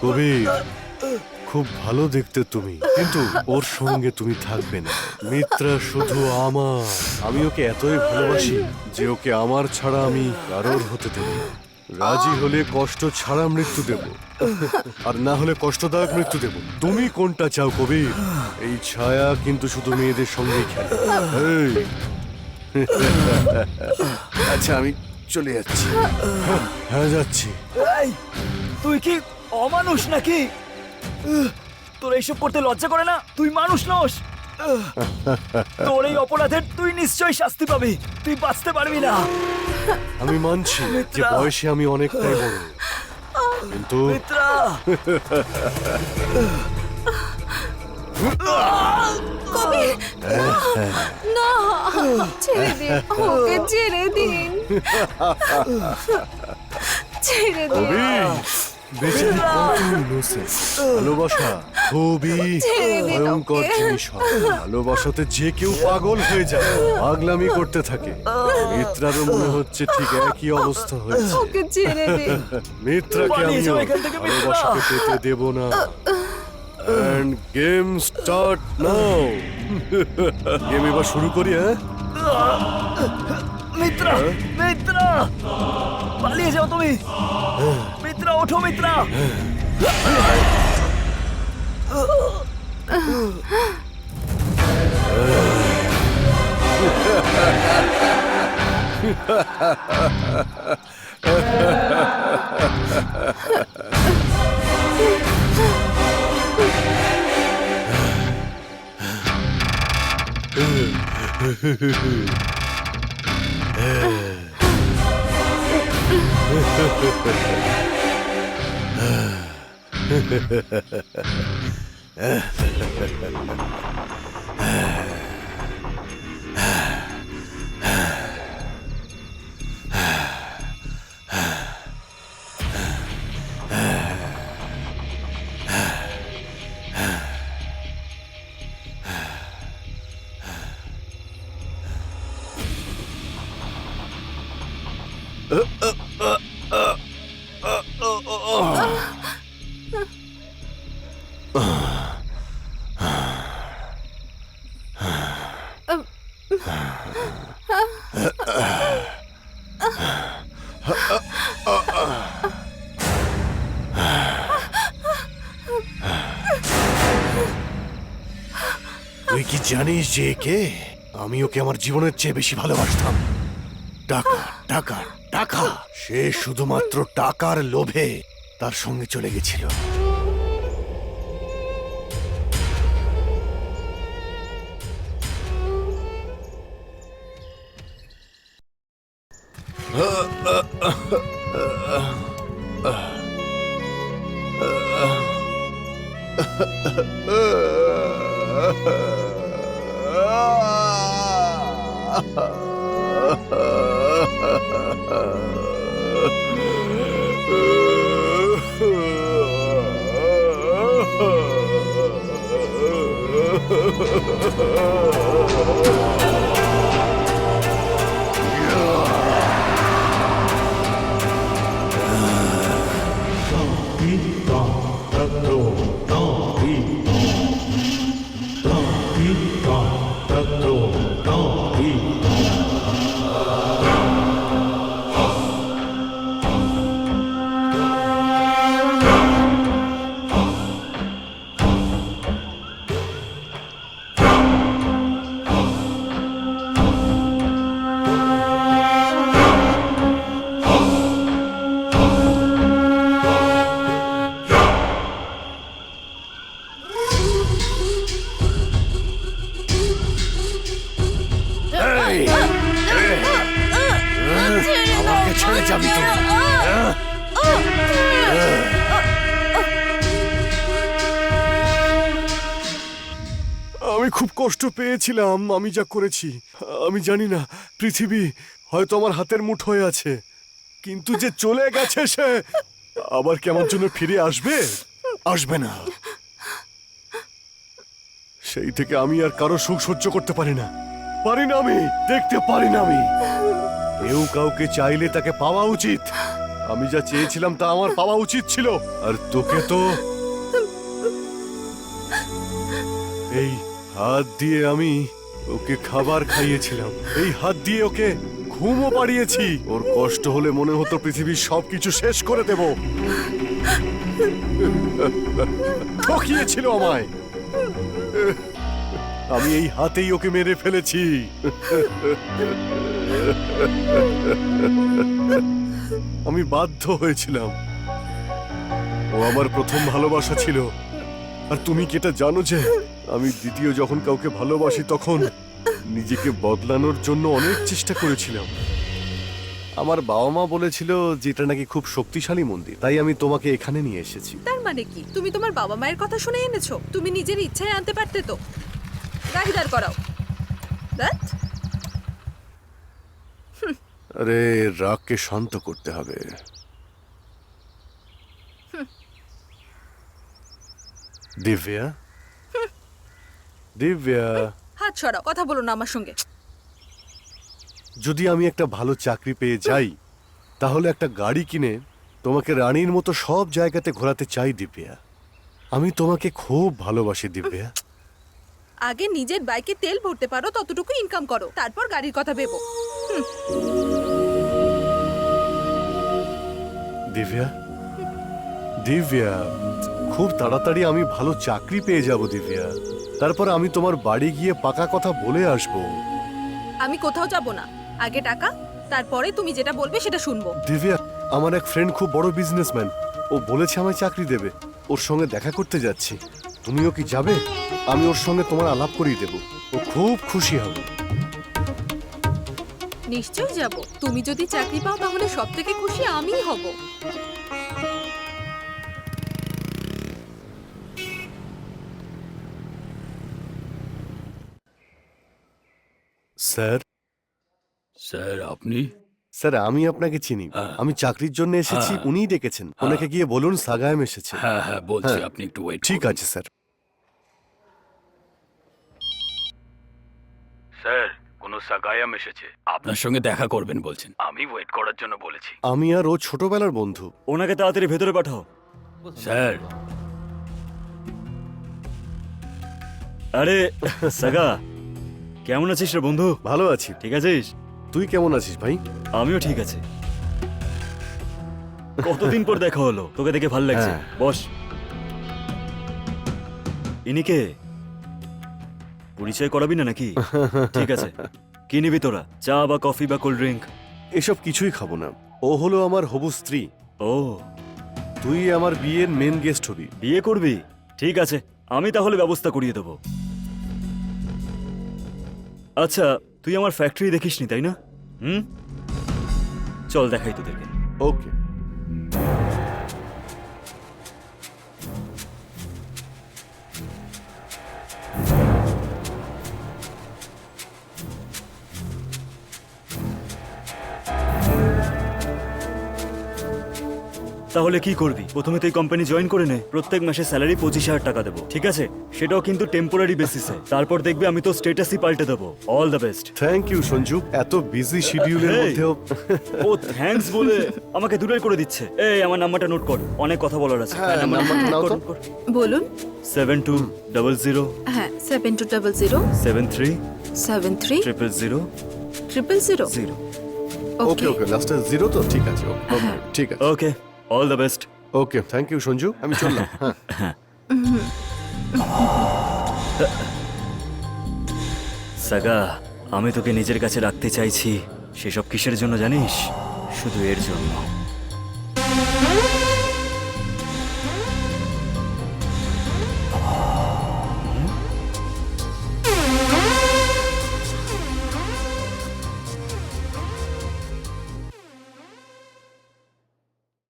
কবির, খুব ভালো দেখতে তুমি, কিন্তু ওর সঙ্গে তুমি থাকবে না। মিত্রা শুধু আমার। আমি ওকে এতই ভালোবাসি যে ওকে আমার ছাড়া আমি কারোর হতে দেব না। রাজি হলে কষ্ট ছাড়া মৃত্যু দেব, আর না হলে কষ্টদায়ক মৃত্যু দেব। তুমি কোনটা চাও কবির? এই ছায়া কিন্তু শুধু মেয়েদের সঙ্গেই খেলে। এই। আচ্ছা, আমি চলে যাচ্ছি। হ্যাঁ, যাচ্ছি। এই, তুই কি অমানুষ নাকি? তোর এইসব করতে লজ্জা করে না? তুই মানুষ নস। তোর এই অপরাধের তুই নিশ্চয়ই শাস্তি পাবি। তুই বাঁচতে পারবি না। আমি মানছি যে বয়সে আমি অনেকটাই বড়, কিন্তু মিত্রা, কবির, না, ছেড়ে দিন, ওকে ছেড়ে দিন, ছেড়ে দিন। কবির, বেচারি কত innocent। ভালোবাসা খুবই ছেড়ে দিন ভয়ঙ্কর ওকে। জিনিস হয়। ভালোবাসাতে যে কেউ পাগল হয়ে যায়, পাগলামি করতে থাকে। মিত্রারও মনে হচ্ছে ঠিক একই অবস্থা হয়েছে। ওকে ছেড়ে দিন। মিত্রাকে পালিয়ে আমিও যাও এখান থেকে, মিত্রা। ভালোবাসাকে পেতে দেব না। And game start now. Game এবার শুরু করি, হ্যাঁ? মিত্রা, মিত্রা, পালিয়ে যাও তুমি। মিত্রা, ওঠো মিত্রা। তুই কি জানিস যে কে? আমি ওকে আমার জীবনের চেয়ে বেশি ভালোবাসতাম। টাকা, টাকা, টাকা। সে শুধুমাত্র টাকার লোভে তার সঙ্গে চলে গেছিল। এই, আমাকে ছেড়ে যাবি তুমি? আমি খুব কষ্ট পেয়েছিলাম, আমি যা করেছি। আমি জানি না, পৃথিবী হয়তো আমার হাতের মুঠোয় আছে, কিন্তু যে চলে গেছে সে আবার কেমন জন্য ফিরে আসবে? আসবে না। সেই থেকে আমি আর কারো সুখ সহ্য করতে পারি না। পারি না, আমি দেখতে পারি না। আমি কেউ কাউকে চাইলে তাকে পাওয়া উচিত, আমি যা চেয়েছিলাম তা আমার পাওয়া উচিত ছিল, আর তোকে তো এই হাত দিয়ে আমি ওকে খাবার খাইয়েছিলাম, এই হাত দিয়ে ওকে ঘুমও পাড়িয়েছি। ওর কষ্ট হলে মনে হতো পৃথিবীর সবকিছু শেষ করে দেব। ঠকিয়েছিল আমায়। আমি এই হাতেই ওকে মেরে ফেলেছি। আমি বাধ্য হয়েছিলাম। ও আমার প্রথম ভালোবাসা ছিল। আর তুমি কি এটা জানো যে আমি দ্বিতীয় যখন কাউকে ভালোবাসি তখন নিজেকে বদলানোর জন্য অনেক চেষ্টা করেছিলাম। আমার বাবা মা বলেছিল যে এটা নাকি খুব শক্তিশালী মন্দির, তাই আমি তোমাকে এখানে নিয়ে এসেছি। তার মানে কি তুমি তোমার বাবা মায়ের কথা শুনে এনেছো? তুমি নিজের ইচ্ছায় আনতে পারতে তো। গাড়ি দাঁড় করাও। দ্যাট আরে রাগকে শান্ত করতে হবে। দিব্যা, দিব্যা, হাত সরাও, কথা বলো না আমার সঙ্গে। যদি আমি একটা ভালো চাকরি পেয়ে যাই তাহলে একটা গাড়ি কিনে তোমাকে রানীর মতো সব জায়গাতে ঘোরাতে চাই দিব্যা। আমি তোমাকে খুব ভালোবাসি দিব্যা। আগে নিজের বাইকে তেল ভরতে পারো, ততটুকু ইনকাম করো, তারপর গাড়ির কথা ভেবো। দিব্যা, দিব্যা, খুব তাড়াতাড়ি আমি ভালো চাকরি পেয়ে যাব দিব্যা। তারপর আমি তোমার বাড়ি গিয়ে পাকা কথা বলে আসবো। আমি কোথাও যাব না, আগে টাকা, তারপরে তুমি যেটা বলবে সেটা শুনবো। দিব্যা, আমার এক ফ্রেন্ড খুব বড় বিজনেসম্যান, ও বলেছে আমায় চাকরি দেবে। ওর সঙ্গে দেখা করতে যাচ্ছি। তুমিও কি যাবে? আমি ওর সঙ্গে তোমার আলাপ করিয়ে দেব। ও খুব খুশি হবে। নিশ্চয়ই যাব। তুমি যদি চাকরি পাও তাহলে সব থেকে খুশি আমিই হব। স্যার, স্যার আপনি? স্যার আমি আপনাকে চিনি। আমি চাকরির জন্য এসেছি, উনিই ডেকেছেন। ওনাকে গিয়ে বলুন সাগায়াম এসেছে। হ্যাঁ হ্যাঁ বলছি, হ্যাঁ। আপনি একটু ওয়েট। ঠিক আছে স্যার। স্যার কোনো সাগায়াম এসেছে, আপনার সঙ্গে দেখা করবেন বলছেন। আমি ওয়েট করার জন্য বলেছি। আমি আর ও ছোটবেলার বন্ধু। ওনাকে তাড়াতাড়ি ভেতরে পাঠাও। স্যার আরে সাগা, কেমন আছিস রে বন্ধু? ভালো আছি। ঠিক আছিস? তুই কেমন আছিস ভাই? আমিও ঠিক আছি। কতদিন পর দেখা হলো, তোকে দেখে ভালো লাগছে। হ্যাঁ। বস। ইনি কে? পরিচয় করাবি না নাকি? ঠিক আছে, কি নিবি তোরা? চা বা কফি বা কোল্ড ড্রিঙ্ক? এসব কিছুই খাবো না। ও হলো আমার হবু স্ত্রী। ও, তুই আমার বিয়ের মেন গেস্ট হবি। বিয়ে করবি? ঠিক আছে, আমি তাহলে ব্যবস্থা করিয়ে দেবো। আচ্ছা, তুই আমার ফ্যাক্টরি দেখিসনি তাই না? চল দেখাই তোদেরকে। ওকে। তাহলে কি করবি? প্রথমে তুই কোম্পানি জয়েন করে নে। প্রত্যেক মাসে স্যালারি 25,000 টাকা দেবো, ঠিক আছে? সেটাও কিন্তু টেম্পোরারি বেসিসে। তারপর দেখবি আমি তো স্ট্যাটাসই পাল্টে দেবো। All the best. Thank you Sanju, এত বিজি শিডিউলের Hey! মধ্যেও। ও থ্যাঙ্কস বলে আমাকে দূরে করে দিচ্ছে। এই আমার নাম্বারটা নোট কর, অনেক কথা বলার আছে। হ্যাঁ, নাম্বারটা নাও তো। বলুন। 7200 হ্যাঁ, 7200 73 73 000 000। 0। ওকে ওকে, লাস্টে জিরো তো? ঠিক আছে, ওকে ঠিক আছে। Okay, all the best. Okay, thank you Sanju, আমি চললাম। হ্যাঁ। সাগা, আমি তোকে নিজের কাছে রাখতে চাইছি। সেসব কিসের জন্য জানিস? শুধু এর জন্য।